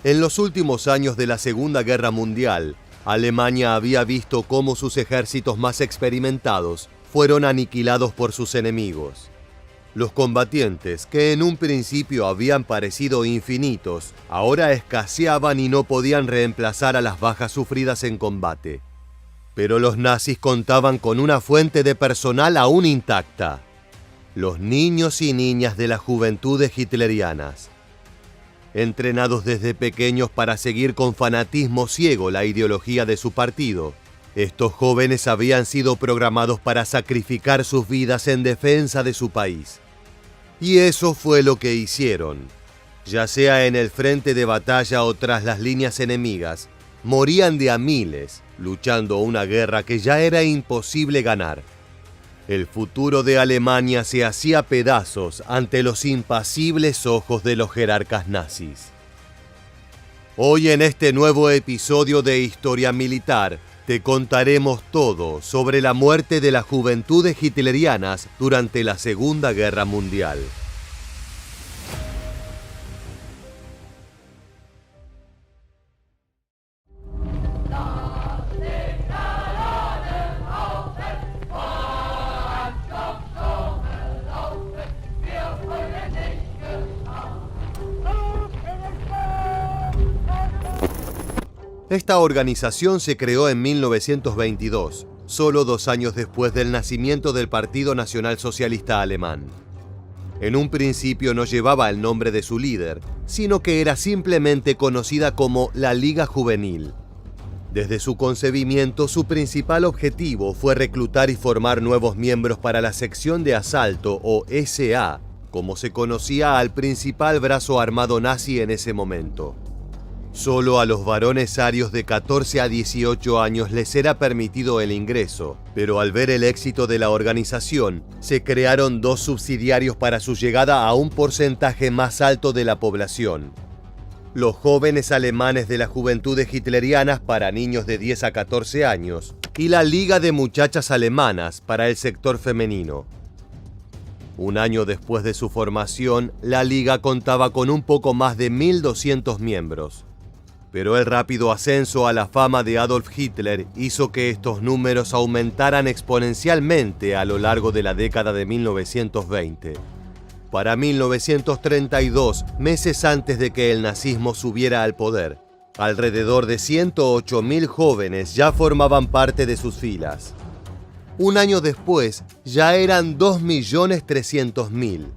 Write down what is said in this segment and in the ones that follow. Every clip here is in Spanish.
En los últimos años de la Segunda Guerra Mundial, Alemania había visto cómo sus ejércitos más experimentados fueron aniquilados por sus enemigos. Los combatientes, que en un principio habían parecido infinitos, ahora escaseaban y no podían reemplazar a las bajas sufridas en combate. Pero los nazis contaban con una fuente de personal aún intacta: los niños y niñas de las juventudes hitlerianas. Entrenados desde pequeños para seguir con fanatismo ciego la ideología de su partido, estos jóvenes habían sido programados para sacrificar sus vidas en defensa de su país. Y eso fue lo que hicieron. Ya sea en el frente de batalla o tras las líneas enemigas, morían de a miles, luchando una guerra que ya era imposible ganar. El futuro de Alemania se hacía pedazos ante los impasibles ojos de los jerarcas nazis. Hoy en este nuevo episodio de Historia Militar, te contaremos todo sobre la muerte de las juventudes hitlerianas durante la Segunda Guerra Mundial. Esta organización se creó en 1922, solo 2 años después del nacimiento del Partido Nacional Socialista Alemán. En un principio no llevaba el nombre de su líder, sino que era simplemente conocida como la Liga Juvenil. Desde su concebimiento, su principal objetivo fue reclutar y formar nuevos miembros para la sección de asalto, o SA, como se conocía al principal brazo armado nazi en ese momento. Solo a los varones arios de 14 a 18 años les era permitido el ingreso, pero al ver el éxito de la organización, se crearon 2 subsidiarios para su llegada a un porcentaje más alto de la población: los jóvenes alemanes de las juventudes hitlerianas para niños de 10 a 14 años y la Liga de Muchachas Alemanas para el sector femenino. Un año después de su formación, la Liga contaba con un poco más de 1.200 miembros. Pero el rápido ascenso a la fama de Adolf Hitler hizo que estos números aumentaran exponencialmente a lo largo de la década de 1920. Para 1932, meses antes de que el nazismo subiera al poder, alrededor de 108.000 jóvenes ya formaban parte de sus filas. Un año después, ya eran 2.300.000.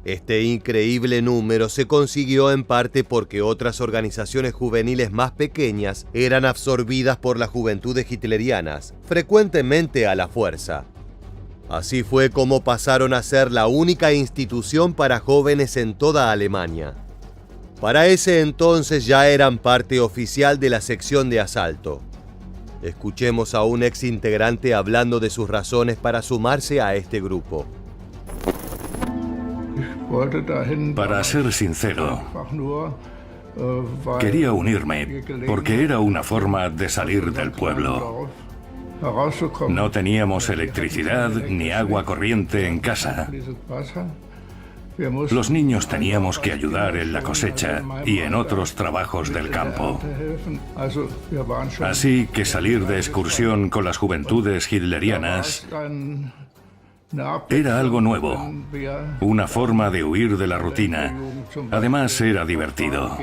Este increíble número se consiguió en parte porque otras organizaciones juveniles más pequeñas eran absorbidas por las juventudes hitlerianas, frecuentemente a la fuerza. Así fue como pasaron a ser la única institución para jóvenes en toda Alemania. Para ese entonces ya eran parte oficial de la sección de asalto. Escuchemos a un ex integrante hablando de sus razones para sumarse a este grupo. Para ser sincero, quería unirme porque era una forma de salir del pueblo. No teníamos electricidad ni agua corriente en casa. Los niños teníamos que ayudar en la cosecha y en otros trabajos del campo. Así que salir de excursión con las juventudes hitlerianas era algo nuevo, una forma de huir de la rutina. Además, era divertido.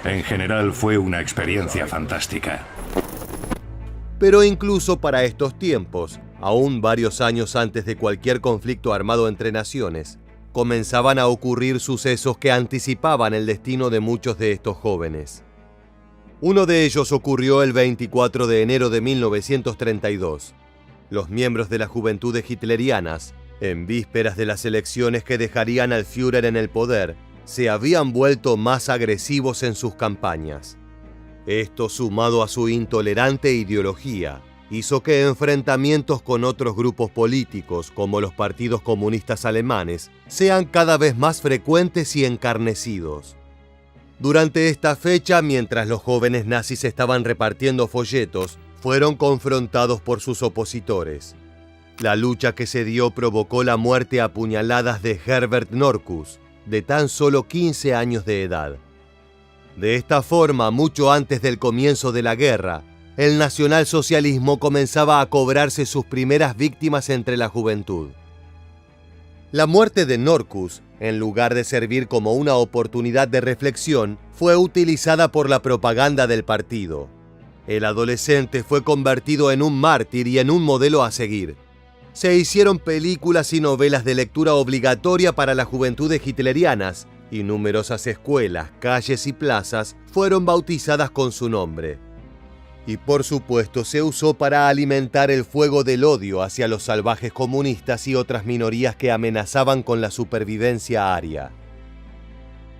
En general, fue una experiencia fantástica. Pero incluso para estos tiempos, aún varios años antes de cualquier conflicto armado entre naciones, comenzaban a ocurrir sucesos que anticipaban el destino de muchos de estos jóvenes. Uno de ellos ocurrió el 24 de enero de 1932. Los miembros de las juventudes hitlerianas, en vísperas de las elecciones que dejarían al Führer en el poder, se habían vuelto más agresivos en sus campañas. Esto, sumado a su intolerante ideología, hizo que enfrentamientos con otros grupos políticos, como los partidos comunistas alemanes, sean cada vez más frecuentes y encarnecidos. Durante esta fecha, mientras los jóvenes nazis estaban repartiendo folletos, fueron confrontados por sus opositores. La lucha que se dio provocó la muerte a puñaladas de Herbert Norkus, de tan solo 15 años de edad. De esta forma, mucho antes del comienzo de la guerra, el nacionalsocialismo comenzaba a cobrarse sus primeras víctimas entre la juventud. La muerte de Norkus, en lugar de servir como una oportunidad de reflexión, fue utilizada por la propaganda del partido. El adolescente fue convertido en un mártir y en un modelo a seguir. Se hicieron películas y novelas de lectura obligatoria para las juventudes hitlerianas, y numerosas escuelas, calles y plazas fueron bautizadas con su nombre. Y por supuesto se usó para alimentar el fuego del odio hacia los salvajes comunistas y otras minorías que amenazaban con la supervivencia aria.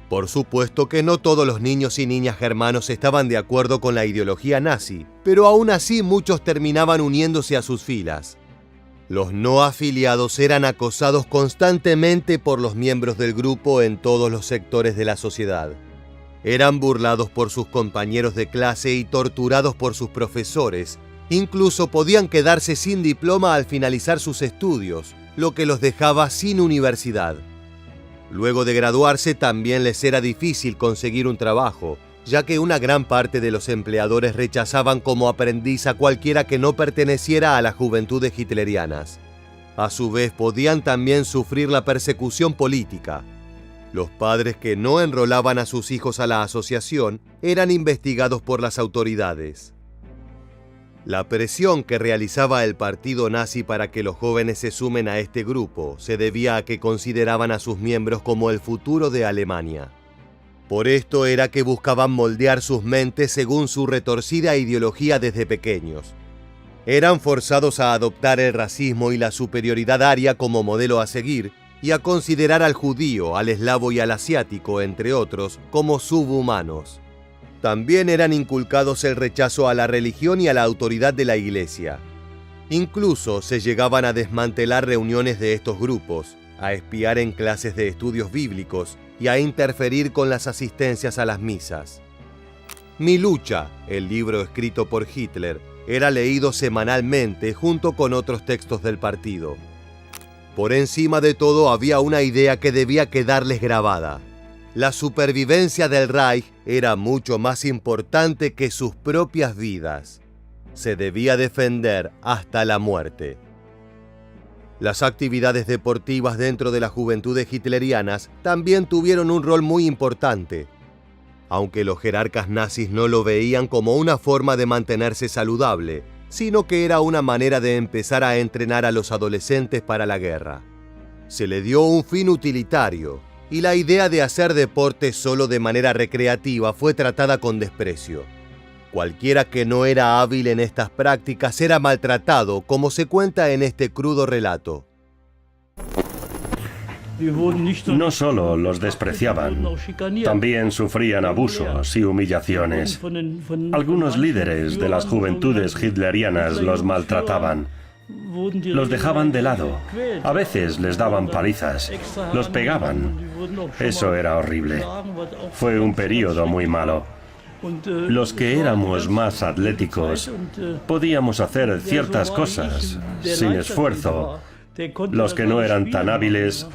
Por supuesto que no todos los niños y niñas germanos estaban de acuerdo con la ideología nazi, pero aún así muchos terminaban uniéndose a sus filas. Los no afiliados eran acosados constantemente por los miembros del grupo en todos los sectores de la sociedad. Eran burlados por sus compañeros de clase y torturados por sus profesores. Incluso podían quedarse sin diploma al finalizar sus estudios, lo que los dejaba sin universidad. Luego de graduarse también les era difícil conseguir un trabajo, ya que una gran parte de los empleadores rechazaban como aprendiz a cualquiera que no perteneciera a las juventudes hitlerianas. A su vez podían también sufrir la persecución política. Los padres que no enrolaban a sus hijos a la asociación eran investigados por las autoridades. La presión que realizaba el partido nazi para que los jóvenes se sumen a este grupo se debía a que consideraban a sus miembros como el futuro de Alemania. Por esto era que buscaban moldear sus mentes según su retorcida ideología desde pequeños. Eran forzados a adoptar el racismo y la superioridad aria como modelo a seguir, y a considerar al judío, al eslavo y al asiático, entre otros, como subhumanos. También eran inculcados el rechazo a la religión y a la autoridad de la Iglesia. Incluso se llegaban a desmantelar reuniones de estos grupos, a espiar en clases de estudios bíblicos y a interferir con las asistencias a las misas. Mi lucha, el libro escrito por Hitler, era leído semanalmente junto con otros textos del partido. Por encima de todo había una idea que debía quedarles grabada. La supervivencia del Reich era mucho más importante que sus propias vidas. Se debía defender hasta la muerte. Las actividades deportivas dentro de las juventudes hitlerianas también tuvieron un rol muy importante. Aunque los jerarcas nazis no lo veían como una forma de mantenerse saludable, sino que era una manera de empezar a entrenar a los adolescentes para la guerra. Se le dio un fin utilitario, y la idea de hacer deporte solo de manera recreativa fue tratada con desprecio. Cualquiera que no era hábil en estas prácticas era maltratado, como se cuenta en este crudo relato. No solo los despreciaban, también sufrían abusos y humillaciones. Algunos líderes de las juventudes hitlerianas los maltrataban. Los dejaban de lado. A veces les daban palizas. Los pegaban. Eso era horrible. Fue un período muy malo. Los que éramos más atléticos podíamos hacer ciertas cosas sin esfuerzo. Los que no eran tan hábiles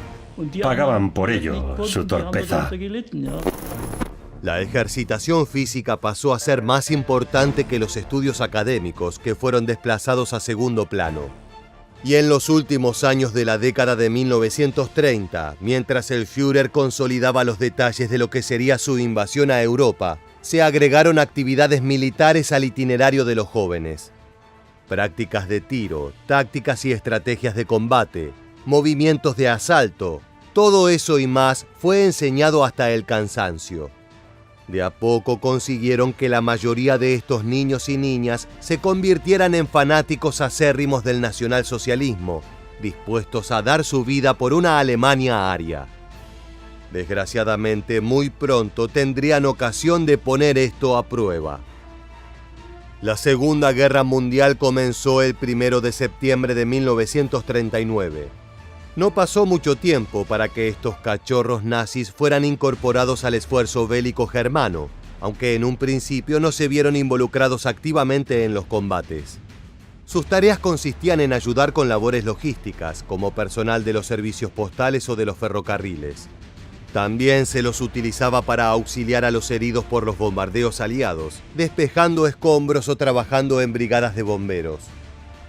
pagaban por ello su torpeza. La ejercitación física pasó a ser más importante que los estudios académicos, que fueron desplazados a segundo plano. Y en los últimos años de la década de 1930, mientras el Führer consolidaba los detalles de lo que sería su invasión a Europa, se agregaron actividades militares al itinerario de los jóvenes. Prácticas de tiro, tácticas y estrategias de combate, movimientos de asalto, todo eso y más fue enseñado hasta el cansancio. De a poco consiguieron que la mayoría de estos niños y niñas se convirtieran en fanáticos acérrimos del nacionalsocialismo, dispuestos a dar su vida por una Alemania aria. Desgraciadamente, muy pronto tendrían ocasión de poner esto a prueba. La Segunda Guerra Mundial comenzó el 1 de septiembre de 1939. No pasó mucho tiempo para que estos cachorros nazis fueran incorporados al esfuerzo bélico germano, aunque en un principio no se vieron involucrados activamente en los combates. Sus tareas consistían en ayudar con labores logísticas, como personal de los servicios postales o de los ferrocarriles. También se los utilizaba para auxiliar a los heridos por los bombardeos aliados, despejando escombros o trabajando en brigadas de bomberos.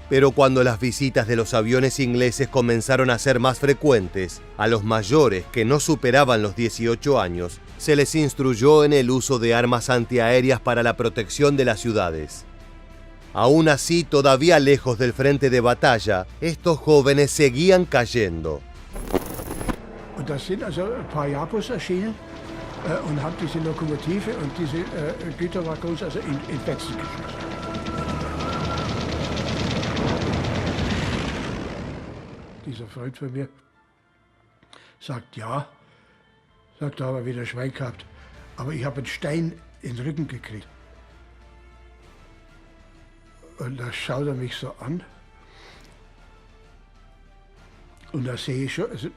Pero cuando las visitas de los aviones ingleses comenzaron a ser más frecuentes, a los mayores que no superaban los 18 años, se les instruyó en el uso de armas antiaéreas para la protección de las ciudades. Aún así, todavía lejos del frente de batalla, estos jóvenes seguían cayendo. Und da sind also ein paar Jabos erschienen und haben diese Lokomotive und diese Güterwaggons also in Fetzen geschossen. Dieser Freund von mir sagt ja, sagt, da haben wir wieder Schwein gehabt, aber ich habe einen Stein in den Rücken gekriegt. Und da schaut er mich so an. Und da sehe ich schon, also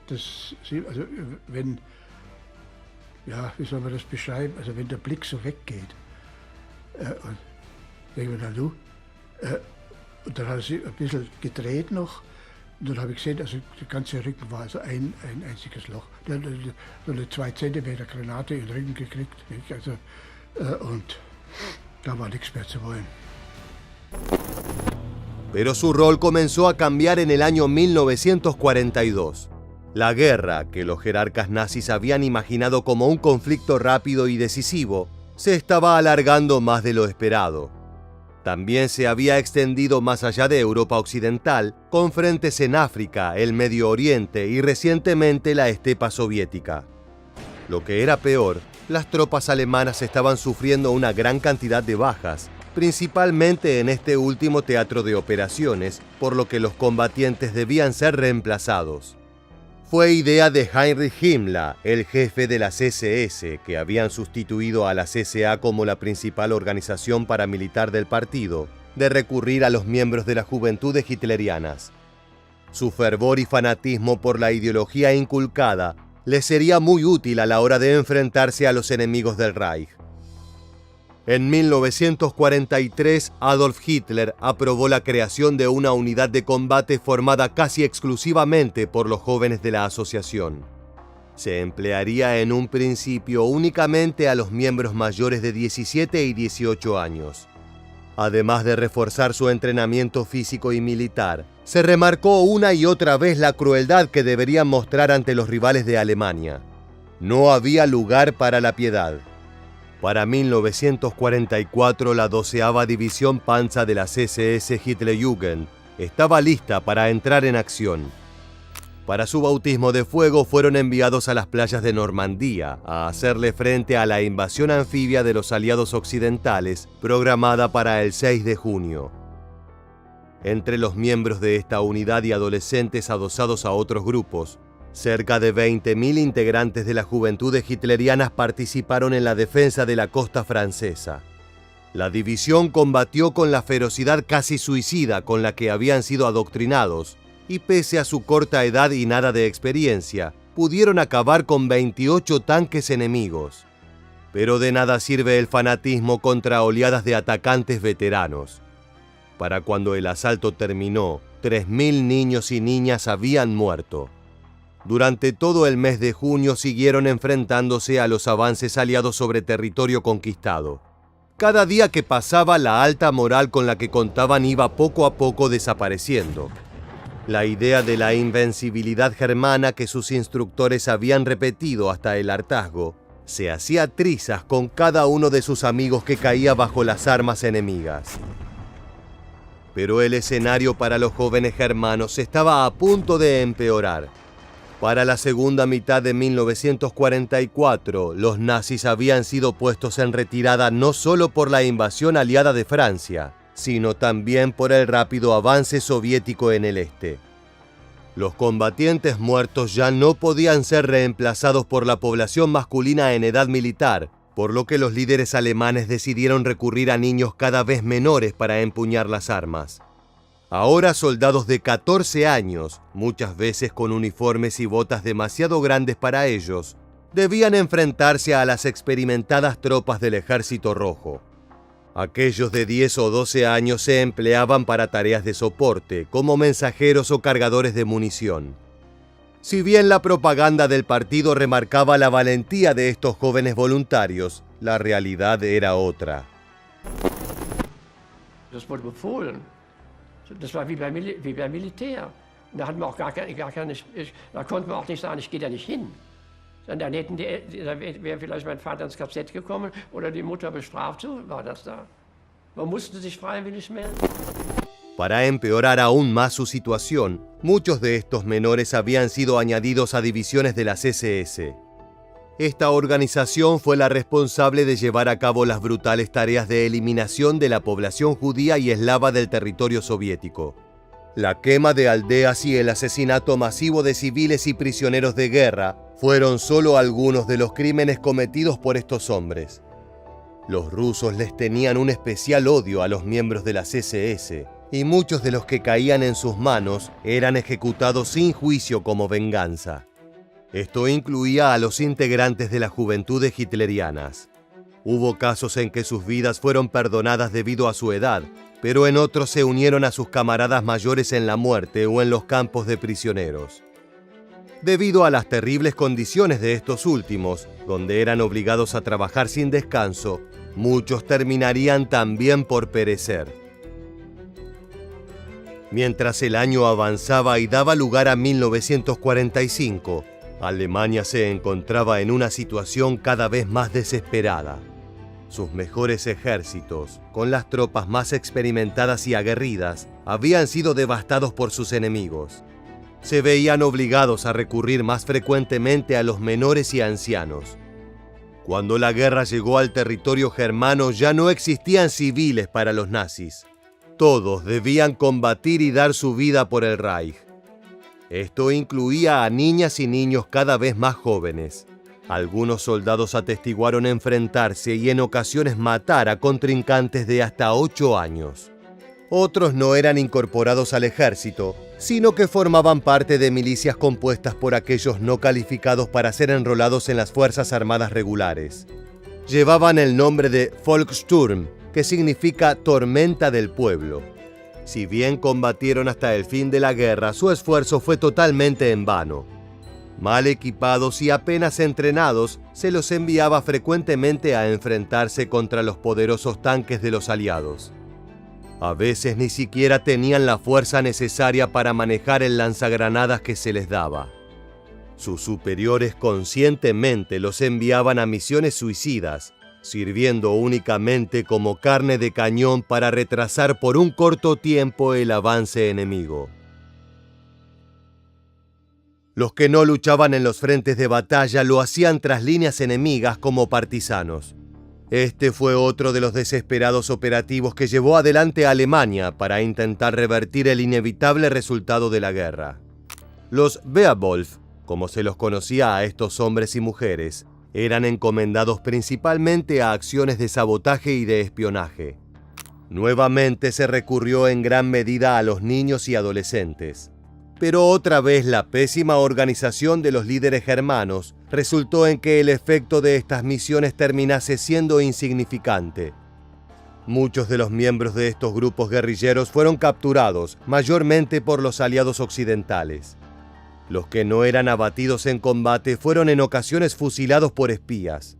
wenn, ja, wie soll man das beschreiben, also wenn der Blick so weggeht, und denke mir, na du, und dann hat er sich ein bisschen gedreht noch, und dann habe ich gesehen, also der ganze Rücken war also ein einziges Loch. Der hat so eine 2 Zentimeter Granate in den Rücken gekriegt, also, und da war nichts mehr zu wollen. Pero su rol comenzó a cambiar en el año 1942. La guerra, que los jerarcas nazis habían imaginado como un conflicto rápido y decisivo, se estaba alargando más de lo esperado. También se había extendido más allá de Europa Occidental, con frentes en África, el Medio Oriente y recientemente la estepa soviética. Lo que era peor, las tropas alemanas estaban sufriendo una gran cantidad de bajas, principalmente en este último teatro de operaciones, por lo que los combatientes debían ser reemplazados. Fue idea de Heinrich Himmler, el jefe de las SS, que habían sustituido a las SA como la principal organización paramilitar del partido, de recurrir a los miembros de las juventudes hitlerianas. Su fervor y fanatismo por la ideología inculcada les sería muy útil a la hora de enfrentarse a los enemigos del Reich. En 1943, Adolf Hitler aprobó la creación de una unidad de combate formada casi exclusivamente por los jóvenes de la asociación. Se emplearía en un principio únicamente a los miembros mayores de 17 y 18 años. Además de reforzar su entrenamiento físico y militar, se remarcó una y otra vez la crueldad que deberían mostrar ante los rivales de Alemania. No había lugar para la piedad. Para 1944, la 12ª División Panzer de las SS Hitlerjugend estaba lista para entrar en acción. Para su bautismo de fuego fueron enviados a las playas de Normandía a hacerle frente a la invasión anfibia de los aliados occidentales programada para el 6 de junio. Entre los miembros de esta unidad y adolescentes adosados a otros grupos, cerca de 20.000 integrantes de las juventudes hitlerianas participaron en la defensa de la costa francesa. La división combatió con la ferocidad casi suicida con la que habían sido adoctrinados, y pese a su corta edad y nada de experiencia, pudieron acabar con 28 tanques enemigos. Pero de nada sirve el fanatismo contra oleadas de atacantes veteranos. Para cuando el asalto terminó, 3.000 niños y niñas habían muerto. Durante todo el mes de junio siguieron enfrentándose a los avances aliados sobre territorio conquistado. Cada día que pasaba, la alta moral con la que contaban iba poco a poco desapareciendo. La idea de la invencibilidad germana que sus instructores habían repetido hasta el hartazgo se hacía trizas con cada uno de sus amigos que caía bajo las armas enemigas. Pero el escenario para los jóvenes germanos estaba a punto de empeorar. Para la segunda mitad de 1944, los nazis habían sido puestos en retirada no solo por la invasión aliada de Francia, sino también por el rápido avance soviético en el este. Los combatientes muertos ya no podían ser reemplazados por la población masculina en edad militar, por lo que los líderes alemanes decidieron recurrir a niños cada vez menores para empuñar las armas. Ahora soldados de 14 años, muchas veces con uniformes y botas demasiado grandes para ellos, debían enfrentarse a las experimentadas tropas del Ejército Rojo. Aquellos de 10 o 12 años se empleaban para tareas de soporte, como mensajeros o cargadores de munición. Si bien la propaganda del partido remarcaba la valentía de estos jóvenes voluntarios, la realidad era otra. Das wurde befohlen. Das war wie beim Militär. Da hatten wir auch gar keine, da konnten wir auch nicht sagen, ich gehe da nicht hin. Dann wäre vielleicht mein Vater ins KZ gekommen oder die Mutter bestraft, so war das da. Man musste sich freiwillig melden. Para empeorar aún más su situación, muchos de estos menores habían sido añadidos a divisiones de las SS. Esta organización fue la responsable de llevar a cabo las brutales tareas de eliminación de la población judía y eslava del territorio soviético. La quema de aldeas y el asesinato masivo de civiles y prisioneros de guerra fueron solo algunos de los crímenes cometidos por estos hombres. Los rusos les tenían un especial odio a los miembros de las SS, y muchos de los que caían en sus manos eran ejecutados sin juicio como venganza. Esto incluía a los integrantes de las juventudes hitlerianas. Hubo casos en que sus vidas fueron perdonadas debido a su edad, pero en otros se unieron a sus camaradas mayores en la muerte o en los campos de prisioneros. Debido a las terribles condiciones de estos últimos, donde eran obligados a trabajar sin descanso, muchos terminarían también por perecer. Mientras el año avanzaba y daba lugar a 1945, Alemania se encontraba en una situación cada vez más desesperada. Sus mejores ejércitos, con las tropas más experimentadas y aguerridas, habían sido devastados por sus enemigos. Se veían obligados a recurrir más frecuentemente a los menores y ancianos. Cuando la guerra llegó al territorio germano, ya no existían civiles para los nazis. Todos debían combatir y dar su vida por el Reich. Esto incluía a niñas y niños cada vez más jóvenes. Algunos soldados atestiguaron enfrentarse y en ocasiones matar a contrincantes de hasta 8 años. Otros no eran incorporados al ejército, sino que formaban parte de milicias compuestas por aquellos no calificados para ser enrolados en las Fuerzas Armadas regulares. Llevaban el nombre de Volkssturm, que significa tormenta del pueblo. Si bien combatieron hasta el fin de la guerra, su esfuerzo fue totalmente en vano. Mal equipados y apenas entrenados, se los enviaba frecuentemente a enfrentarse contra los poderosos tanques de los aliados. A veces ni siquiera tenían la fuerza necesaria para manejar el lanzagranadas que se les daba. Sus superiores conscientemente los enviaban a misiones suicidas, sirviendo únicamente como carne de cañón para retrasar por un corto tiempo el avance enemigo. Los que no luchaban en los frentes de batalla lo hacían tras líneas enemigas como partisanos. Este fue otro de los desesperados operativos que llevó adelante a Alemania para intentar revertir el inevitable resultado de la guerra. Los Beowulf, como se los conocía a estos hombres y mujeres, eran encomendados principalmente a acciones de sabotaje y de espionaje. Nuevamente se recurrió en gran medida a los niños y adolescentes. Pero otra vez la pésima organización de los líderes germanos resultó en que el efecto de estas misiones terminase siendo insignificante. Muchos de los miembros de estos grupos guerrilleros fueron capturados, mayormente por los aliados occidentales. Los que no eran abatidos en combate fueron en ocasiones fusilados por espías.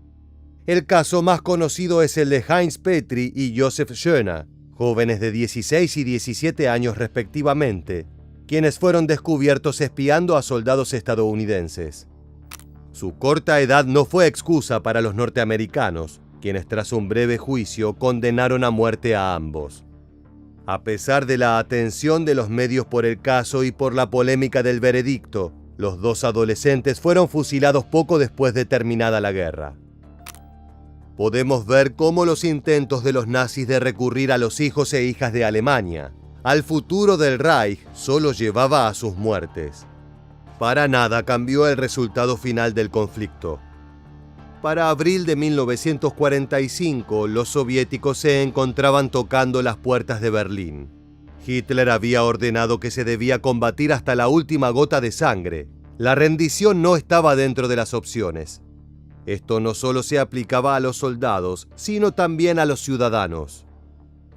El caso más conocido es el de Heinz Petri y Josef Schöner, jóvenes de 16 y 17 años respectivamente, quienes fueron descubiertos espiando a soldados estadounidenses. Su corta edad no fue excusa para los norteamericanos, quienes tras un breve juicio condenaron a muerte a ambos. A pesar de la atención de los medios por el caso y por la polémica del veredicto, los dos adolescentes fueron fusilados poco después de terminada la guerra. Podemos ver cómo los intentos de los nazis de recurrir a los hijos e hijas de Alemania, al futuro del Reich, solo llevaba a sus muertes. Para nada cambió el resultado final del conflicto. Para abril de 1945, los soviéticos se encontraban tocando las puertas de Berlín. Hitler había ordenado que se debía combatir hasta la última gota de sangre. La rendición no estaba dentro de las opciones. Esto no solo se aplicaba a los soldados, sino también a los ciudadanos.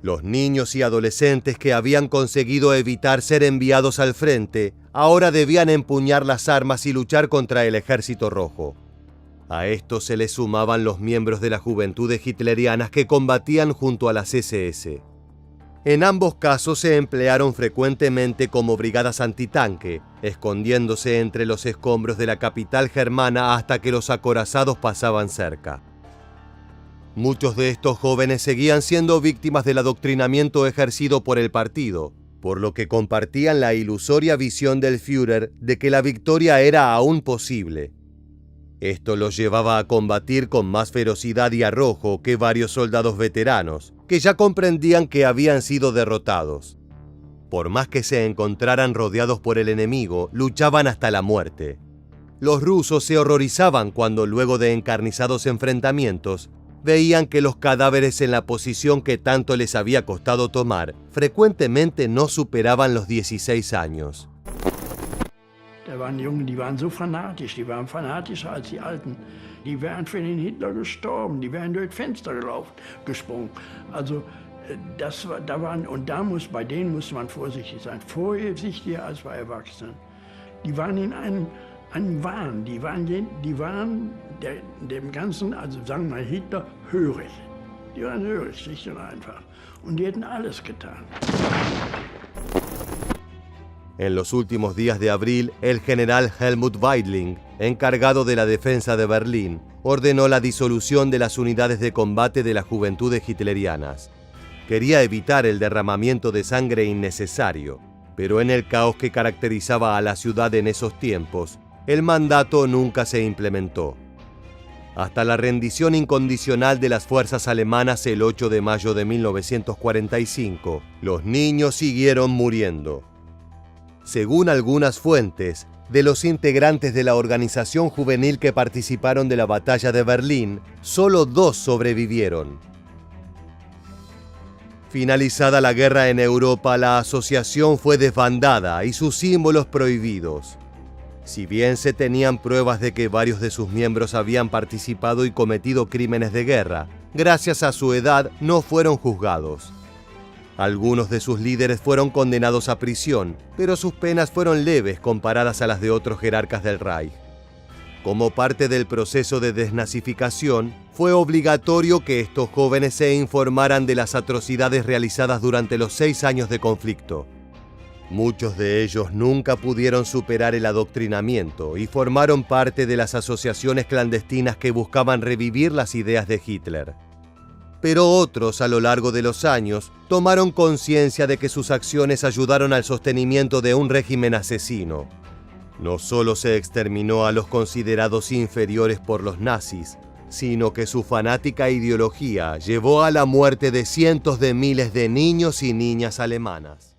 Los niños y adolescentes que habían conseguido evitar ser enviados al frente ahora debían empuñar las armas y luchar contra el Ejército Rojo. A esto se les sumaban los miembros de las juventudes hitlerianas que combatían junto a las SS. En ambos casos se emplearon frecuentemente como brigadas antitanque, escondiéndose entre los escombros de la capital germana hasta que los acorazados pasaban cerca. Muchos de estos jóvenes seguían siendo víctimas del adoctrinamiento ejercido por el partido, por lo que compartían la ilusoria visión del Führer de que la victoria era aún posible. Esto los llevaba a combatir con más ferocidad y arrojo que varios soldados veteranos, que ya comprendían que habían sido derrotados. Por más que se encontraran rodeados por el enemigo, luchaban hasta la muerte. Los rusos se horrorizaban cuando, luego de encarnizados enfrentamientos, veían que los cadáveres en la posición que tanto les había costado tomar frecuentemente no superaban los 16 años. Da waren Jungen, die waren so fanatisch, die waren fanatischer als die Alten. Die wären für den Hitler gestorben, die wären durch Fenster gesprungen. Also bei denen muss man vorsichtig sein, vorsichtiger als bei Erwachsenen. Die waren in einem Wahn, die waren dem Ganzen, also sagen wir mal Hitler, hörig. Die waren hörig, schlicht und einfach. Und die hätten alles getan. En los últimos días de abril, el general Helmut Weidling, encargado de la defensa de Berlín, ordenó la disolución de las unidades de combate de las juventudes hitlerianas. Quería evitar el derramamiento de sangre innecesario, pero en el caos que caracterizaba a la ciudad en esos tiempos, el mandato nunca se implementó. Hasta la rendición incondicional de las fuerzas alemanas el 8 de mayo de 1945, los niños siguieron muriendo. Según algunas fuentes, de los integrantes de la organización juvenil que participaron de la batalla de Berlín, solo 2 sobrevivieron. Finalizada la guerra en Europa, la asociación fue desbandada y sus símbolos prohibidos. Si bien se tenían pruebas de que varios de sus miembros habían participado y cometido crímenes de guerra, gracias a su edad no fueron juzgados. Algunos de sus líderes fueron condenados a prisión, pero sus penas fueron leves comparadas a las de otros jerarcas del Reich. Como parte del proceso de desnazificación, fue obligatorio que estos jóvenes se informaran de las atrocidades realizadas durante los 6 años de conflicto. Muchos de ellos nunca pudieron superar el adoctrinamiento y formaron parte de las asociaciones clandestinas que buscaban revivir las ideas de Hitler. Pero otros, a lo largo de los años, tomaron conciencia de que sus acciones ayudaron al sostenimiento de un régimen asesino. No solo se exterminó a los considerados inferiores por los nazis, sino que su fanática ideología llevó a la muerte de cientos de miles de niños y niñas alemanas.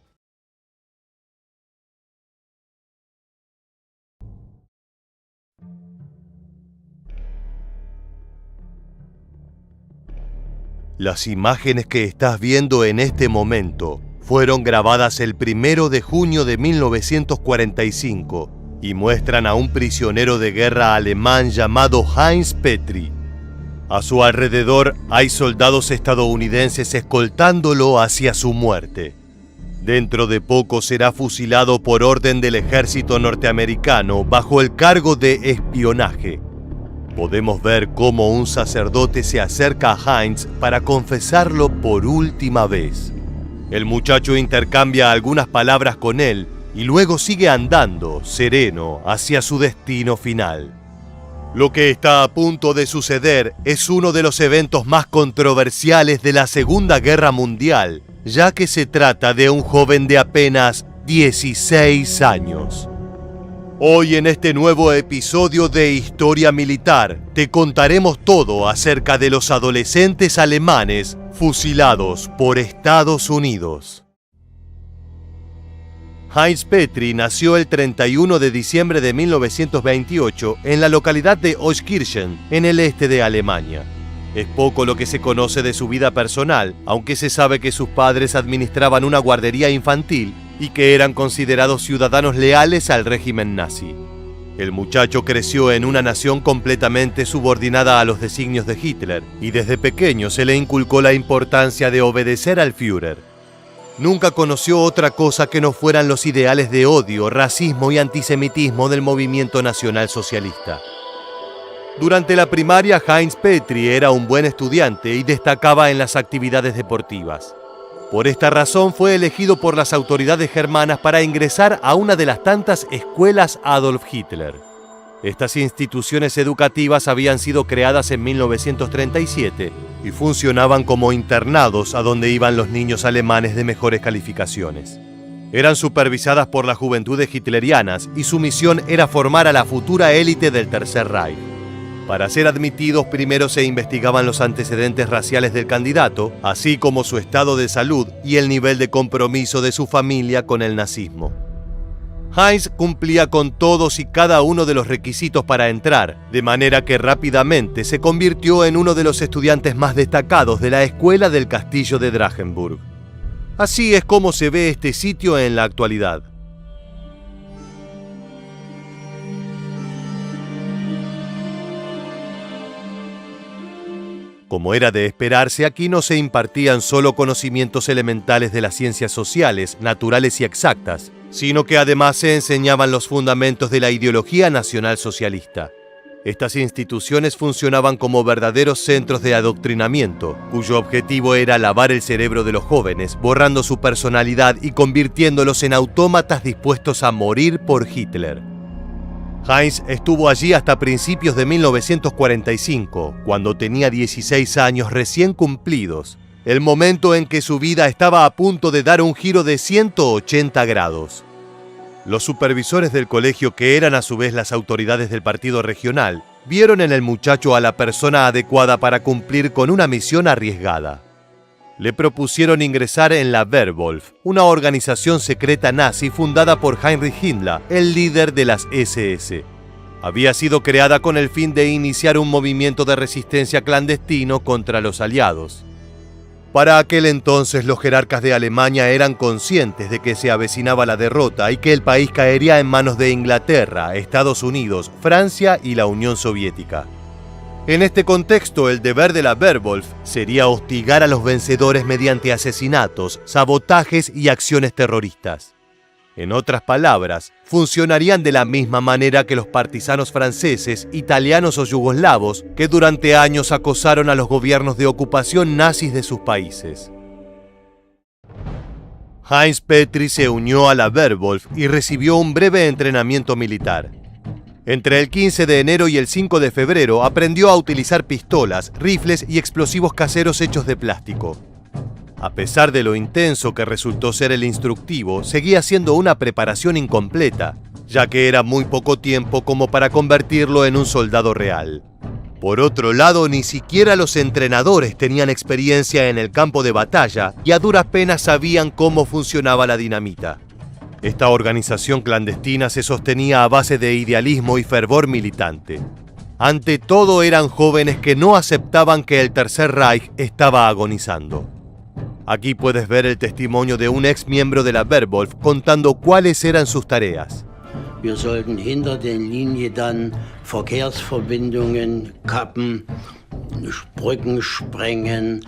Las imágenes que estás viendo en este momento fueron grabadas el 1 de junio de 1945 y muestran a un prisionero de guerra alemán llamado Heinz Petri. A su alrededor hay soldados estadounidenses escoltándolo hacia su muerte. Dentro de poco será fusilado por orden del ejército norteamericano bajo el cargo de espionaje. Podemos ver cómo un sacerdote se acerca a Heinz para confesarlo por última vez. El muchacho intercambia algunas palabras con él y luego sigue andando, sereno, hacia su destino final. Lo que está a punto de suceder es uno de los eventos más controversiales de la Segunda Guerra Mundial, ya que se trata de un joven de apenas 16 años. Hoy en este nuevo episodio de Historia Militar te contaremos todo acerca de los adolescentes alemanes fusilados por Estados Unidos. Heinz Petri nació el 31 de diciembre de 1928 en la localidad de Euskirchen, en el este de Alemania. Es poco lo que se conoce de su vida personal, aunque se sabe que sus padres administraban una guardería infantil y que eran considerados ciudadanos leales al régimen nazi. El muchacho creció en una nación completamente subordinada a los designios de Hitler y desde pequeño se le inculcó la importancia de obedecer al Führer. Nunca conoció otra cosa que no fueran los ideales de odio, racismo y antisemitismo del movimiento nacionalsocialista. Durante la primaria, Heinz Petri era un buen estudiante y destacaba en las actividades deportivas. Por esta razón fue elegido por las autoridades germanas para ingresar a una de las tantas escuelas Adolf Hitler. Estas instituciones educativas habían sido creadas en 1937 y funcionaban como internados a donde iban los niños alemanes de mejores calificaciones. Eran supervisadas por las juventudes hitlerianas y su misión era formar a la futura élite del Tercer Reich. Para ser admitidos, primero se investigaban los antecedentes raciales del candidato, así como su estado de salud y el nivel de compromiso de su familia con el nazismo. Heinz cumplía con todos y cada uno de los requisitos para entrar, de manera que rápidamente se convirtió en uno de los estudiantes más destacados de la escuela del castillo de Drachenburg. Así es como se ve este sitio en la actualidad. Como era de esperarse, aquí no se impartían solo conocimientos elementales de las ciencias sociales, naturales y exactas, sino que además se enseñaban los fundamentos de la ideología nacionalsocialista. Estas instituciones funcionaban como verdaderos centros de adoctrinamiento, cuyo objetivo era lavar el cerebro de los jóvenes, borrando su personalidad y convirtiéndolos en autómatas dispuestos a morir por Hitler. Heinz estuvo allí hasta principios de 1945, cuando tenía 16 años recién cumplidos, el momento en que su vida estaba a punto de dar un giro de 180 grados. Los supervisores del colegio, que eran a su vez las autoridades del partido regional, vieron en el muchacho a la persona adecuada para cumplir con una misión arriesgada. Le propusieron ingresar en la Werwolf, una organización secreta nazi fundada por Heinrich Himmler, el líder de las SS. Había sido creada con el fin de iniciar un movimiento de resistencia clandestino contra los aliados. Para aquel entonces los jerarcas de Alemania eran conscientes de que se avecinaba la derrota y que el país caería en manos de Inglaterra, Estados Unidos, Francia y la Unión Soviética. En este contexto, el deber de la Werwolf sería hostigar a los vencedores mediante asesinatos, sabotajes y acciones terroristas. En otras palabras, funcionarían de la misma manera que los partisanos franceses, italianos o yugoslavos que durante años acosaron a los gobiernos de ocupación nazis de sus países. Heinz Petri se unió a la Werwolf y recibió un breve entrenamiento militar. Entre el 15 de enero y el 5 de febrero aprendió a utilizar pistolas, rifles y explosivos caseros hechos de plástico. A pesar de lo intenso que resultó ser el instructivo, seguía siendo una preparación incompleta, ya que era muy poco tiempo como para convertirlo en un soldado real. Por otro lado, ni siquiera los entrenadores tenían experiencia en el campo de batalla y a duras penas sabían cómo funcionaba la dinamita. Esta organización clandestina se sostenía a base de idealismo y fervor militante. Ante todo, eran jóvenes que no aceptaban que el Tercer Reich estaba agonizando. Aquí puedes ver el testimonio de un ex miembro de la Werwolf contando cuáles eran sus tareas. Wir sollten hinter den Linien dann Verkehrsverbindungen kappen, Brücken sprengen,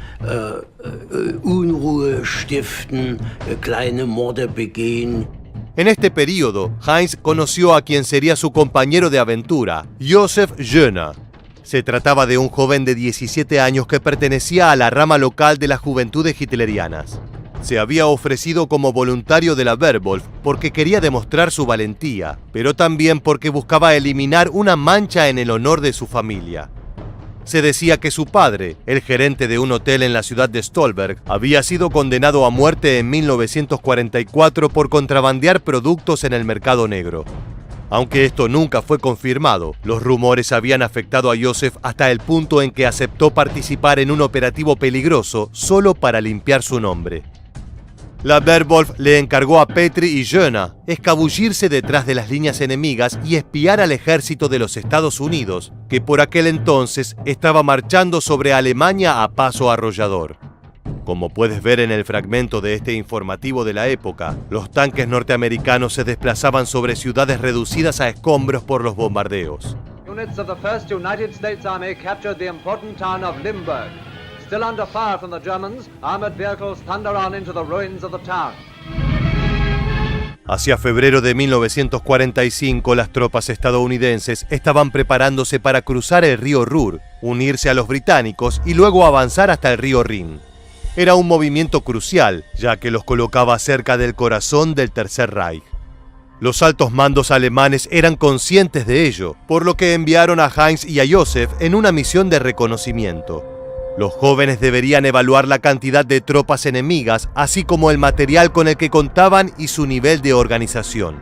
Unruhe stiften, kleine Morde begehen. En este período, Heinz conoció a quien sería su compañero de aventura, Josef Jöner. Se trataba de un joven de 17 años que pertenecía a la rama local de las juventudes hitlerianas. Se había ofrecido como voluntario de la Werwolf porque quería demostrar su valentía, pero también porque buscaba eliminar una mancha en el honor de su familia. Se decía que su padre, el gerente de un hotel en la ciudad de Stolberg, había sido condenado a muerte en 1944 por contrabandear productos en el mercado negro. Aunque esto nunca fue confirmado, los rumores habían afectado a Josef hasta el punto en que aceptó participar en un operativo peligroso solo para limpiar su nombre. La Werwolf le encargó a Petri y Jöner escabullirse detrás de las líneas enemigas y espiar al ejército de los Estados Unidos, que por aquel entonces estaba marchando sobre Alemania a paso arrollador. Como puedes ver en el fragmento de este informativo de la época, los tanques norteamericanos se desplazaban sobre ciudades reducidas a escombros por los bombardeos. Units of the 1st United States Army captured the important town of Limburg. Still under fire from the Germans, armored vehicles thunder on into the ruins of the town. Hacia febrero de 1945, las tropas estadounidenses estaban preparándose para cruzar el río Ruhr, unirse a los británicos y luego avanzar hasta el río Rin. Era un movimiento crucial, ya que los colocaba cerca del corazón del Tercer Reich. Los altos mandos alemanes eran conscientes de ello, por lo que enviaron a Heinz y a Joseph en una misión de reconocimiento. Los jóvenes deberían evaluar la cantidad de tropas enemigas, así como el material con el que contaban y su nivel de organización.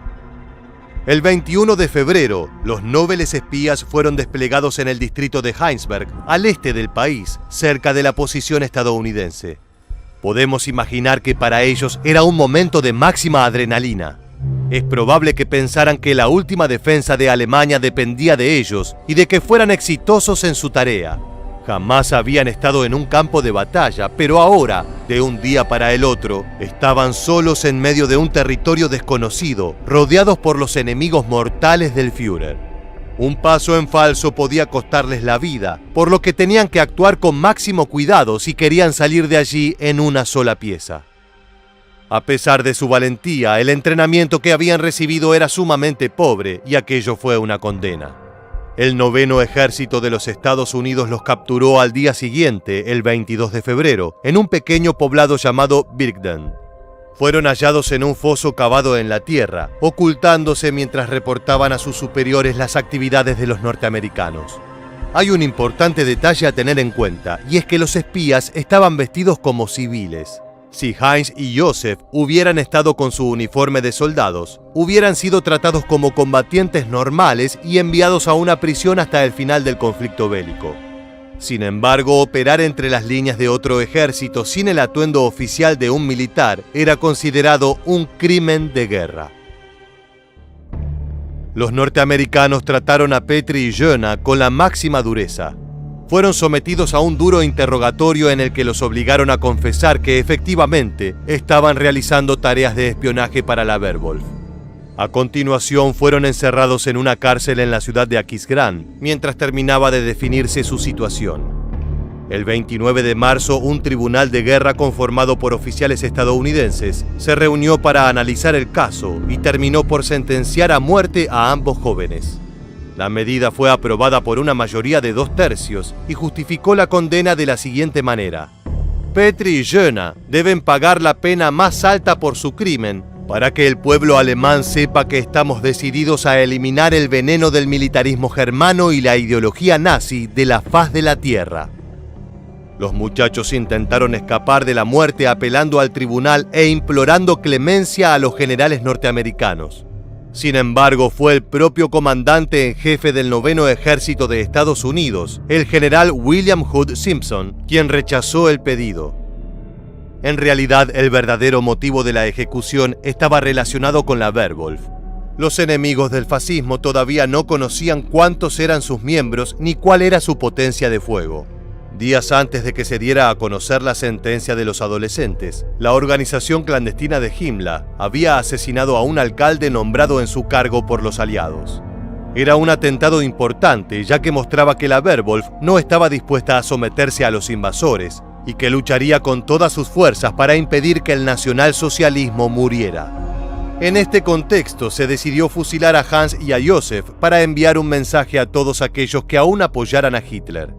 El 21 de febrero, los nobles espías fueron desplegados en el distrito de Heinsberg, al este del país, cerca de la posición estadounidense. Podemos imaginar que para ellos era un momento de máxima adrenalina. Es probable que pensaran que la última defensa de Alemania dependía de ellos y de que fueran exitosos en su tarea. Jamás habían estado en un campo de batalla, pero ahora, de un día para el otro, estaban solos en medio de un territorio desconocido, rodeados por los enemigos mortales del Führer. Un paso en falso podía costarles la vida, por lo que tenían que actuar con máximo cuidado si querían salir de allí en una sola pieza. A pesar de su valentía, el entrenamiento que habían recibido era sumamente pobre y aquello fue una condena. El 9º Ejército de los Estados Unidos los capturó al día siguiente, el 22 de febrero, en un pequeño poblado llamado Birkden. Fueron hallados en un foso cavado en la tierra, ocultándose mientras reportaban a sus superiores las actividades de los norteamericanos. Hay un importante detalle a tener en cuenta, y es que los espías estaban vestidos como civiles. Si Heinz y Joseph hubieran estado con su uniforme de soldados, hubieran sido tratados como combatientes normales y enviados a una prisión hasta el final del conflicto bélico. Sin embargo, operar entre las líneas de otro ejército sin el atuendo oficial de un militar era considerado un crimen de guerra. Los norteamericanos trataron a Petri y Jöna con la máxima dureza. Fueron sometidos a un duro interrogatorio en el que los obligaron a confesar que efectivamente estaban realizando tareas de espionaje para la Werwolf. A continuación fueron encerrados en una cárcel en la ciudad de Aquisgrán, mientras terminaba de definirse su situación. El 29 de marzo, un tribunal de guerra conformado por oficiales estadounidenses se reunió para analizar el caso y terminó por sentenciar a muerte a ambos jóvenes. La medida fue aprobada por una mayoría de 2/3 y justificó la condena de la siguiente manera: Petri y Jöna deben pagar la pena más alta por su crimen para que el pueblo alemán sepa que estamos decididos a eliminar el veneno del militarismo germano y la ideología nazi de la faz de la tierra. Los muchachos intentaron escapar de la muerte apelando al tribunal e implorando clemencia a los generales norteamericanos. Sin embargo, fue el propio comandante en jefe del 9º Ejército de Estados Unidos, el general William Hood Simpson, quien rechazó el pedido. En realidad, el verdadero motivo de la ejecución estaba relacionado con la Werwolf. Los enemigos del fascismo todavía no conocían cuántos eran sus miembros ni cuál era su potencia de fuego. Días antes de que se diera a conocer la sentencia de los adolescentes, la organización clandestina de Himmler había asesinado a un alcalde nombrado en su cargo por los aliados. Era un atentado importante, ya que mostraba que la Werwolf no estaba dispuesta a someterse a los invasores y que lucharía con todas sus fuerzas para impedir que el nacionalsocialismo muriera. En este contexto se decidió fusilar a Hans y a Joseph para enviar un mensaje a todos aquellos que aún apoyaran a Hitler.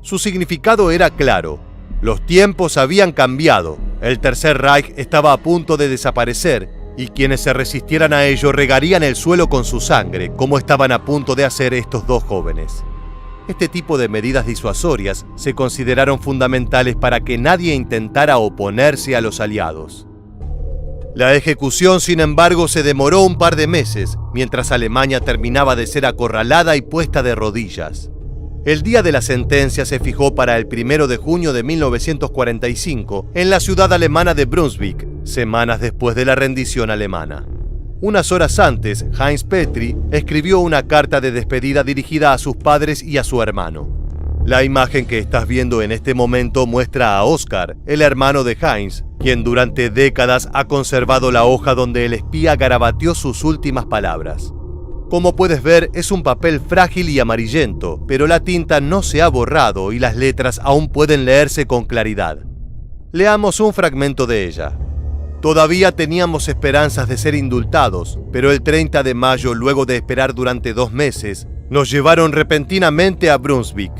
Su significado era claro: los tiempos habían cambiado, el Tercer Reich estaba a punto de desaparecer y quienes se resistieran a ello regarían el suelo con su sangre, como estaban a punto de hacer estos dos jóvenes. Este tipo de medidas disuasorias se consideraron fundamentales para que nadie intentara oponerse a los aliados. La ejecución, sin embargo, se demoró un par de meses, mientras Alemania terminaba de ser acorralada y puesta de rodillas. El día de la sentencia se fijó para el 1 de junio de 1945 en la ciudad alemana de Brunswick, semanas después de la rendición alemana. Unas horas antes, Heinz Petri escribió una carta de despedida dirigida a sus padres y a su hermano. La imagen que estás viendo en este momento muestra a Oscar, el hermano de Heinz, quien durante décadas ha conservado la hoja donde el espía garabateó sus últimas palabras. Como puedes ver, es un papel frágil y amarillento, pero la tinta no se ha borrado y las letras aún pueden leerse con claridad. Leamos un fragmento de ella. Todavía teníamos esperanzas de ser indultados, pero el 30 de mayo, luego de esperar durante 2 meses, nos llevaron repentinamente a Brunswick.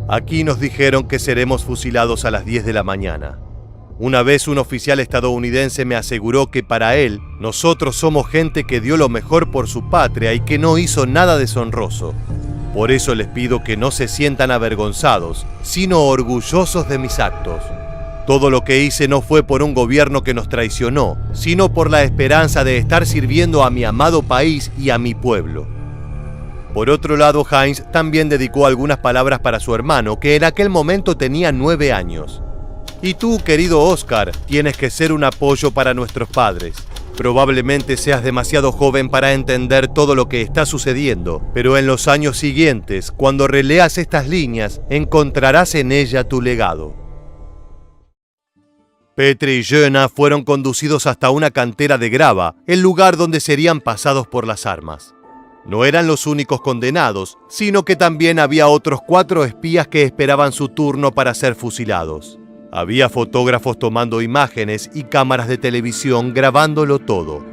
Aquí nos dijeron que seremos fusilados a las 10 de la mañana. Una vez un oficial estadounidense me aseguró que para él, nosotros somos gente que dio lo mejor por su patria y que no hizo nada deshonroso. Por eso les pido que no se sientan avergonzados, sino orgullosos de mis actos. Todo lo que hice no fue por un gobierno que nos traicionó, sino por la esperanza de estar sirviendo a mi amado país y a mi pueblo. Por otro lado, Heinz también dedicó algunas palabras para su hermano, que en aquel momento tenía 9 años. Y tú, querido Oscar, tienes que ser un apoyo para nuestros padres. Probablemente seas demasiado joven para entender todo lo que está sucediendo, pero en los años siguientes, cuando releas estas líneas, encontrarás en ella tu legado. Petri y Jöna fueron conducidos hasta una cantera de grava, el lugar donde serían pasados por las armas. No eran los únicos condenados, sino que también había otros 4 espías que esperaban su turno para ser fusilados. Había fotógrafos tomando imágenes y cámaras de televisión grabándolo todo.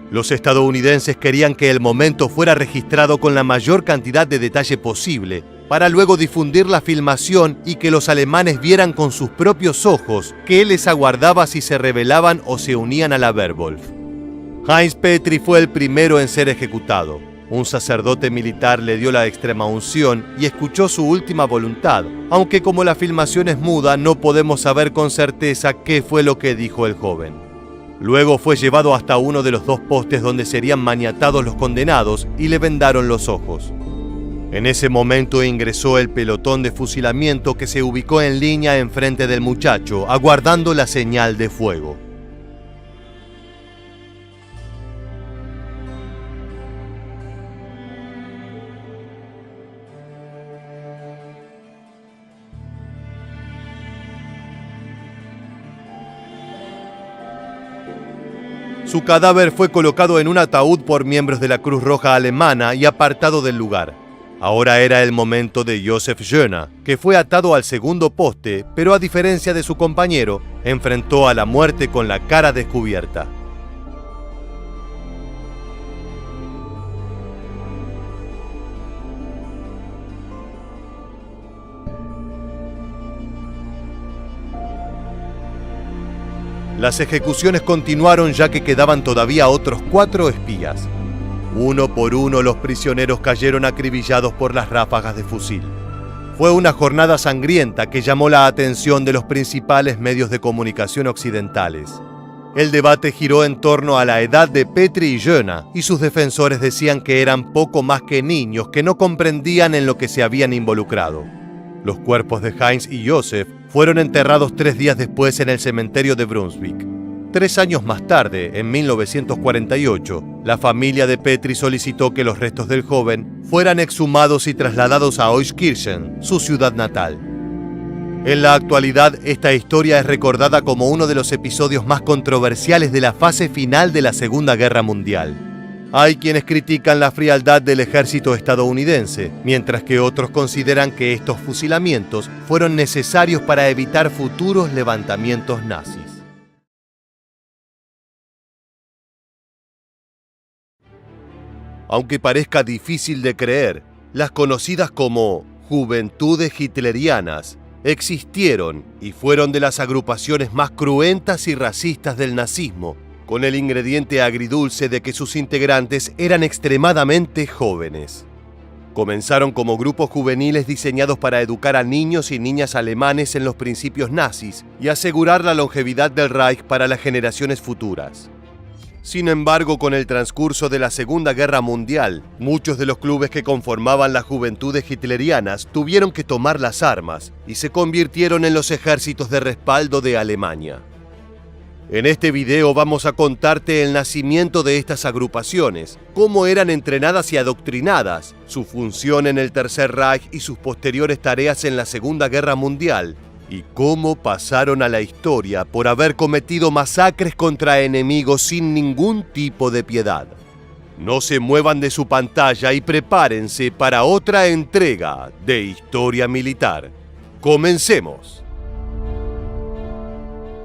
Los estadounidenses querían que el momento fuera registrado con la mayor cantidad de detalle posible, para luego difundir la filmación y que los alemanes vieran con sus propios ojos qué les aguardaba si se rebelaban o se unían a la Werwolf. Heinz Petri fue el primero en ser ejecutado. Un sacerdote militar le dio la extrema unción y escuchó su última voluntad, aunque como la filmación es muda no podemos saber con certeza qué fue lo que dijo el joven. Luego fue llevado hasta uno de los 2 postes donde serían maniatados los condenados y le vendaron los ojos. En ese momento ingresó el pelotón de fusilamiento que se ubicó en línea enfrente del muchacho, aguardando la señal de fuego. Su cadáver fue colocado en un ataúd por miembros de la Cruz Roja alemana y apartado del lugar. Ahora era el momento de Josef Jöna, que fue atado al segundo poste, pero a diferencia de su compañero, enfrentó a la muerte con la cara descubierta. Las ejecuciones continuaron ya que quedaban todavía otros 4 espías. Uno por uno los prisioneros cayeron acribillados por las ráfagas de fusil. Fue una jornada sangrienta que llamó la atención de los principales medios de comunicación occidentales. El debate giró en torno a la edad de Petri y Jöna, y sus defensores decían que eran poco más que niños que no comprendían en lo que se habían involucrado. Los cuerpos de Heinz y Josef fueron enterrados 3 días después en el cementerio de Brunswick. 3 años más tarde, en 1948, la familia de Petri solicitó que los restos del joven fueran exhumados y trasladados a Euskirchen, su ciudad natal. En la actualidad, esta historia es recordada como uno de los episodios más controversiales de la fase final de la Segunda Guerra Mundial. Hay quienes critican la frialdad del ejército estadounidense, mientras que otros consideran que estos fusilamientos fueron necesarios para evitar futuros levantamientos nazis. Aunque parezca difícil de creer, las conocidas como Juventudes Hitlerianas existieron y fueron de las agrupaciones más cruentas y racistas del nazismo, con el ingrediente agridulce de que sus integrantes eran extremadamente jóvenes. Comenzaron como grupos juveniles diseñados para educar a niños y niñas alemanes en los principios nazis y asegurar la longevidad del Reich para las generaciones futuras. Sin embargo, con el transcurso de la Segunda Guerra Mundial, muchos de los clubes que conformaban las Juventudes Hitlerianas tuvieron que tomar las armas y se convirtieron en los ejércitos de respaldo de Alemania. En este video vamos a contarte el nacimiento de estas agrupaciones, cómo eran entrenadas y adoctrinadas, su función en el Tercer Reich y sus posteriores tareas en la Segunda Guerra Mundial, y cómo pasaron a la historia por haber cometido masacres contra enemigos sin ningún tipo de piedad. No se muevan de su pantalla y prepárense para otra entrega de Historia Militar. ¡Comencemos!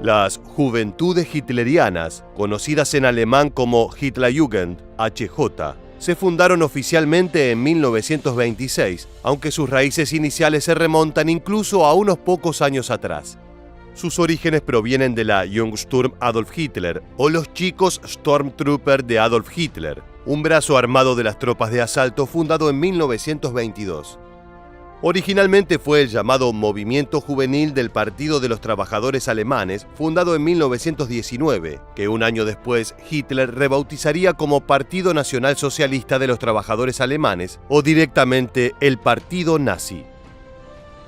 Las Juventudes Hitlerianas, conocidas en alemán como Hitlerjugend, HJ, se fundaron oficialmente en 1926, aunque sus raíces iniciales se remontan incluso a unos pocos años atrás. Sus orígenes provienen de la Jungsturm Adolf Hitler, o los chicos Stormtrooper de Adolf Hitler, un brazo armado de las tropas de asalto fundado en 1922. Originalmente fue el llamado Movimiento Juvenil del Partido de los Trabajadores Alemanes, fundado en 1919, que un año después Hitler rebautizaría como Partido Nacional Socialista de los Trabajadores Alemanes, o directamente el Partido Nazi.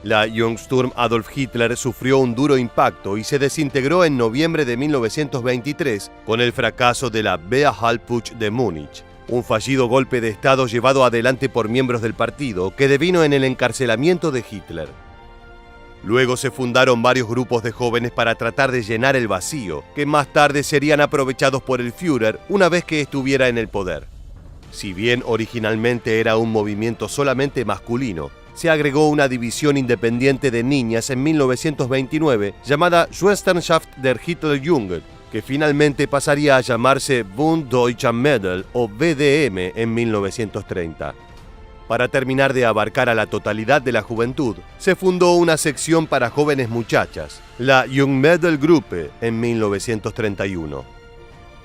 La Jungsturm Adolf Hitler sufrió un duro impacto y se desintegró en noviembre de 1923 con el fracaso de la Wehrhaltputsch de Múnich, un fallido golpe de Estado llevado adelante por miembros del partido que devino en el encarcelamiento de Hitler. Luego se fundaron varios grupos de jóvenes para tratar de llenar el vacío, que más tarde serían aprovechados por el Führer una vez que estuviera en el poder. Si bien originalmente era un movimiento solamente masculino, se agregó una división independiente de niñas en 1929 llamada Schwesternschaft der Hitlerjugend, que finalmente pasaría a llamarse Bund Deutscher Mädel o BDM en 1930. Para terminar de abarcar a la totalidad de la juventud, se fundó una sección para jóvenes muchachas, la Jungmädelgruppe, en 1931.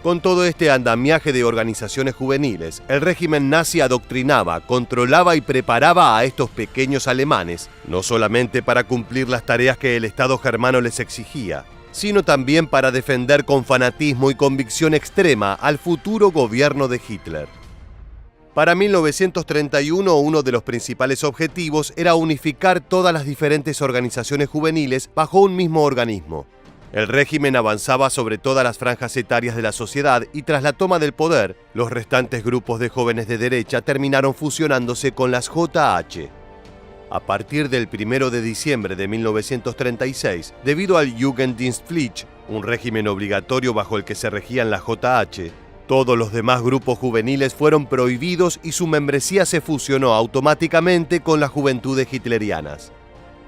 Con todo este andamiaje de organizaciones juveniles, el régimen nazi adoctrinaba, controlaba y preparaba a estos pequeños alemanes, no solamente para cumplir las tareas que el Estado germano les exigía, sino también para defender con fanatismo y convicción extrema al futuro gobierno de Hitler. Para 1931, uno de los principales objetivos era unificar todas las diferentes organizaciones juveniles bajo un mismo organismo. El régimen avanzaba sobre todas las franjas etarias de la sociedad y tras la toma del poder, los restantes grupos de jóvenes de derecha terminaron fusionándose con las JH. A partir del 1 de diciembre de 1936, debido al Jugenddienstpflicht, un régimen obligatorio bajo el que se regían las JH, todos los demás grupos juveniles fueron prohibidos y su membresía se fusionó automáticamente con las Juventudes Hitlerianas.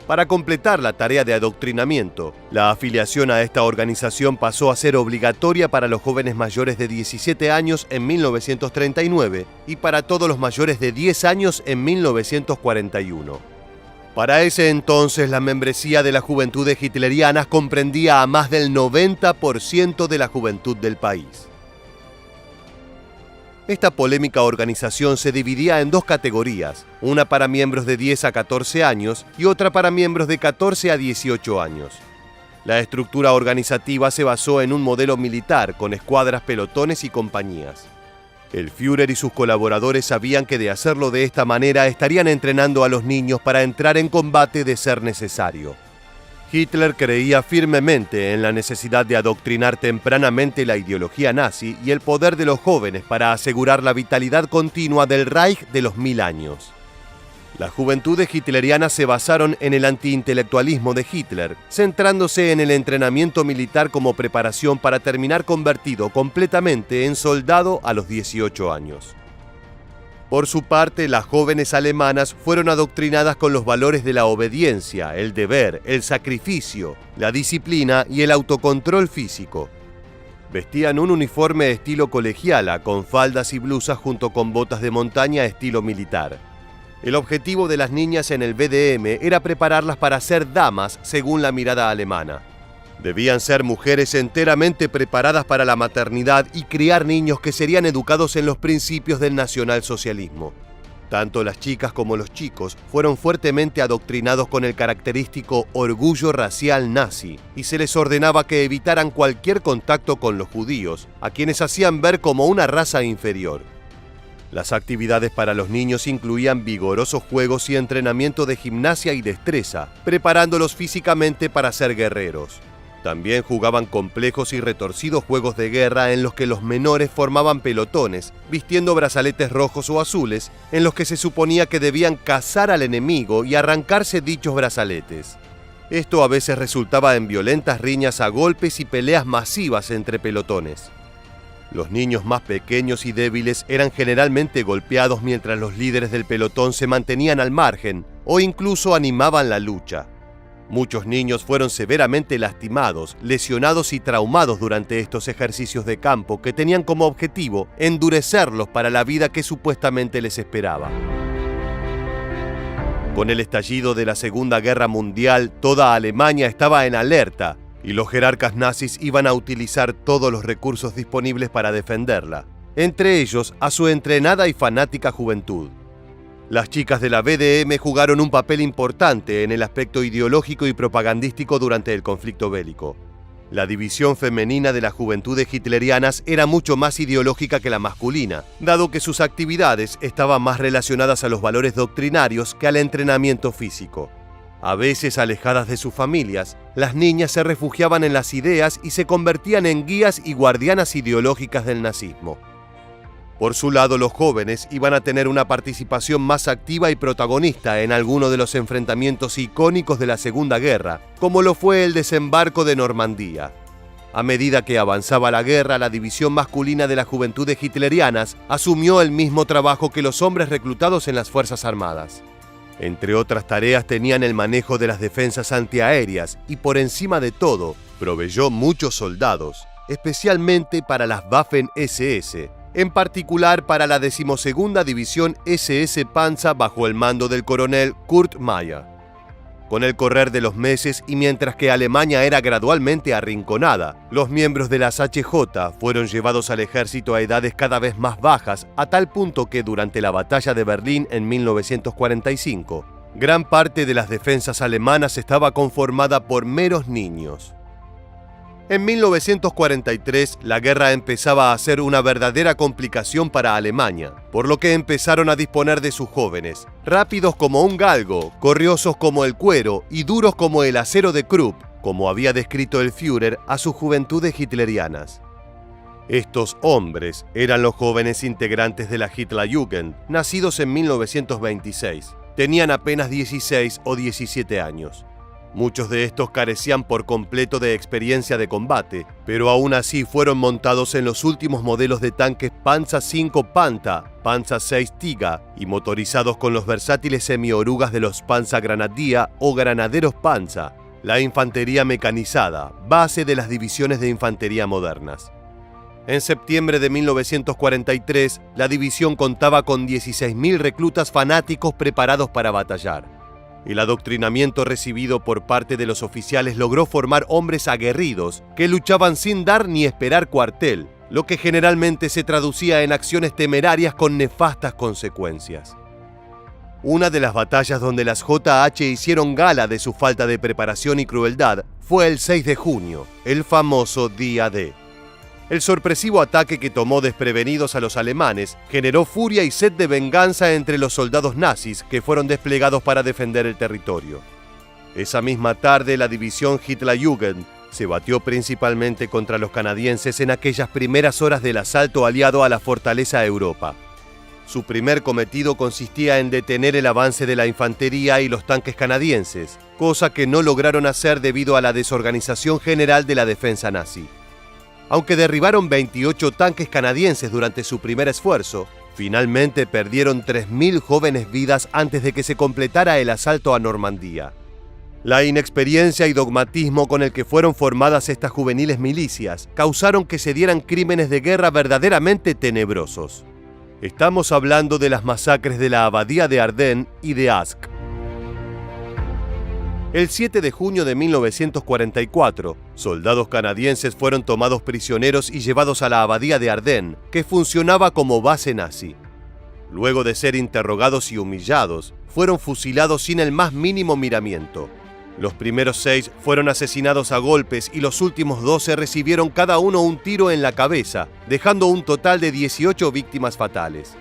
Para completar la tarea de adoctrinamiento, la afiliación a esta organización pasó a ser obligatoria para los jóvenes mayores de 17 años en 1939 y para todos los mayores de 10 años en 1941. Para ese entonces, la membresía de las Juventudes Hitlerianas comprendía a más del 90% de la juventud del país. Esta polémica organización se dividía en dos categorías, una para miembros de 10 a 14 años y otra para miembros de 14 a 18 años. La estructura organizativa se basó en un modelo militar con escuadras, pelotones y compañías. El Führer y sus colaboradores sabían que de hacerlo de esta manera estarían entrenando a los niños para entrar en combate de ser necesario. Hitler creía firmemente en la necesidad de adoctrinar tempranamente la ideología nazi y el poder de los jóvenes para asegurar la vitalidad continua del Reich de los 1000 años. Las juventudes hitlerianas se basaron en el antiintelectualismo de Hitler, centrándose en el entrenamiento militar como preparación para terminar convertido completamente en soldado a los 18 años. Por su parte, las jóvenes alemanas fueron adoctrinadas con los valores de la obediencia, el deber, el sacrificio, la disciplina y el autocontrol físico. Vestían un uniforme estilo colegiala con faldas y blusas junto con botas de montaña estilo militar. El objetivo de las niñas en el BDM era prepararlas para ser damas según la mirada alemana. Debían ser mujeres enteramente preparadas para la maternidad y criar niños que serían educados en los principios del nacionalsocialismo. Tanto las chicas como los chicos fueron fuertemente adoctrinados con el característico orgullo racial nazi y se les ordenaba que evitaran cualquier contacto con los judíos, a quienes hacían ver como una raza inferior. Las actividades para los niños incluían vigorosos juegos y entrenamiento de gimnasia y destreza, preparándolos físicamente para ser guerreros. También jugaban complejos y retorcidos juegos de guerra en los que los menores formaban pelotones, vistiendo brazaletes rojos o azules, en los que se suponía que debían cazar al enemigo y arrancarse dichos brazaletes. Esto a veces resultaba en violentas riñas a golpes y peleas masivas entre pelotones. Los niños más pequeños y débiles eran generalmente golpeados mientras los líderes del pelotón se mantenían al margen o incluso animaban la lucha. Muchos niños fueron severamente lastimados, lesionados y traumados durante estos ejercicios de campo que tenían como objetivo endurecerlos para la vida que supuestamente les esperaba. Con el estallido de la Segunda Guerra Mundial, toda Alemania estaba en alerta y los jerarcas nazis iban a utilizar todos los recursos disponibles para defenderla, entre ellos a su entrenada y fanática juventud. Las chicas de la VDM jugaron un papel importante en el aspecto ideológico y propagandístico durante el conflicto bélico. La división femenina de las juventudes hitlerianas era mucho más ideológica que la masculina, dado que sus actividades estaban más relacionadas a los valores doctrinarios que al entrenamiento físico. A veces alejadas de sus familias, las niñas se refugiaban en las ideas y se convertían en guías y guardianas ideológicas del nazismo. Por su lado, los jóvenes iban a tener una participación más activa y protagonista en alguno de los enfrentamientos icónicos de la Segunda Guerra, como lo fue el desembarco de Normandía. A medida que avanzaba la guerra, la división masculina de las juventudes hitlerianas asumió el mismo trabajo que los hombres reclutados en las Fuerzas Armadas. Entre otras tareas tenían el manejo de las defensas antiaéreas y, por encima de todo, proveyó muchos soldados, especialmente para las Waffen-SS, en particular para la 12ª División SS Panzer bajo el mando del coronel Kurt Meyer. Con el correr de los meses y mientras que Alemania era gradualmente arrinconada, los miembros de las HJ fueron llevados al ejército a edades cada vez más bajas, a tal punto que durante la batalla de Berlín en 1945, gran parte de las defensas alemanas estaba conformada por meros niños. En 1943, la guerra empezaba a ser una verdadera complicación para Alemania, por lo que empezaron a disponer de sus jóvenes, rápidos como un galgo, corriosos como el cuero y duros como el acero de Krupp, como había descrito el Führer a sus juventudes hitlerianas. Estos hombres eran los jóvenes integrantes de la Hitlerjugend, nacidos en 1926. Tenían apenas 16 o 17 años. Muchos de estos carecían por completo de experiencia de combate, pero aún así fueron montados en los últimos modelos de tanques Panzer V Panther, Panzer VI Tiger y motorizados con los versátiles semiorugas de los Panzergrenadier o Granaderos Panzer, la infantería mecanizada, base de las divisiones de infantería modernas. En septiembre de 1943, la división contaba con 16.000 reclutas fanáticos preparados para batallar. El adoctrinamiento recibido por parte de los oficiales logró formar hombres aguerridos que luchaban sin dar ni esperar cuartel, lo que generalmente se traducía en acciones temerarias con nefastas consecuencias. Una de las batallas donde las JH hicieron gala de su falta de preparación y crueldad fue el 6 de junio, el famoso Día D. El sorpresivo ataque que tomó desprevenidos a los alemanes generó furia y sed de venganza entre los soldados nazis que fueron desplegados para defender el territorio. Esa misma tarde, la división Hitlerjugend se batió principalmente contra los canadienses en aquellas primeras horas del asalto aliado a la fortaleza Europa. Su primer cometido consistía en detener el avance de la infantería y los tanques canadienses, cosa que no lograron hacer debido a la desorganización general de la defensa nazi. Aunque derribaron 28 tanques canadienses durante su primer esfuerzo, finalmente perdieron 3.000 jóvenes vidas antes de que se completara el asalto a Normandía. La inexperiencia y dogmatismo con el que fueron formadas estas juveniles milicias causaron que se dieran crímenes de guerra verdaderamente tenebrosos. Estamos hablando de las masacres de la Abadía de Ardennes y de Ask. El 7 de junio de 1944, soldados canadienses fueron tomados prisioneros y llevados a la Abadía de Ardennes, que funcionaba como base nazi. Luego de ser interrogados y humillados, fueron fusilados sin el más mínimo miramiento. Los primeros 6 fueron asesinados a golpes y los últimos 12 recibieron cada uno un tiro en la cabeza, dejando un total de 18 víctimas fatales.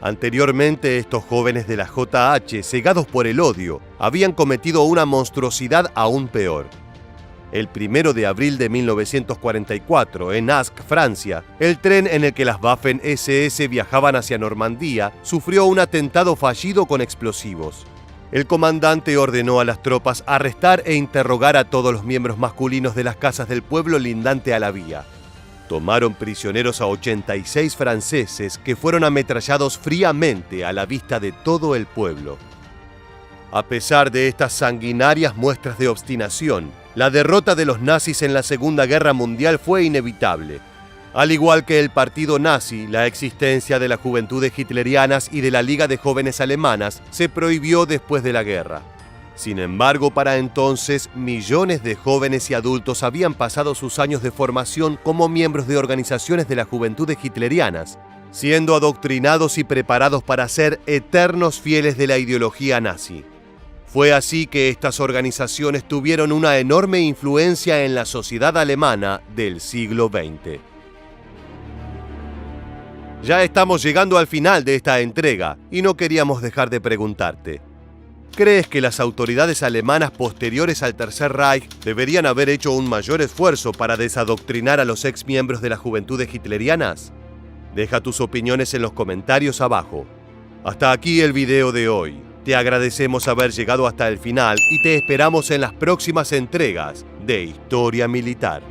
Anteriormente, estos jóvenes de la JH, cegados por el odio, habían cometido una monstruosidad aún peor. El 1 de abril de 1944, en Ascq, Francia, el tren en el que las Waffen-SS viajaban hacia Normandía sufrió un atentado fallido con explosivos. El comandante ordenó a las tropas arrestar e interrogar a todos los miembros masculinos de las casas del pueblo lindante a la vía. Tomaron prisioneros a 86 franceses que fueron ametrallados fríamente a la vista de todo el pueblo. A pesar de estas sanguinarias muestras de obstinación, la derrota de los nazis en la Segunda Guerra Mundial fue inevitable. Al igual que el partido nazi, la existencia de las Juventudes Hitlerianas y de la Liga de Jóvenes Alemanas se prohibió después de la guerra. Sin embargo, para entonces, millones de jóvenes y adultos habían pasado sus años de formación como miembros de organizaciones de las Juventudes Hitlerianas, siendo adoctrinados y preparados para ser eternos fieles de la ideología nazi. Fue así que estas organizaciones tuvieron una enorme influencia en la sociedad alemana del siglo XX. Ya estamos llegando al final de esta entrega y no queríamos dejar de preguntarte: ¿crees que las autoridades alemanas posteriores al Tercer Reich deberían haber hecho un mayor esfuerzo para desadoctrinar a los exmiembros de las Juventudes Hitlerianas? Deja tus opiniones en los comentarios abajo. Hasta aquí el video de hoy. Te agradecemos haber llegado hasta el final y te esperamos en las próximas entregas de Historia Militar.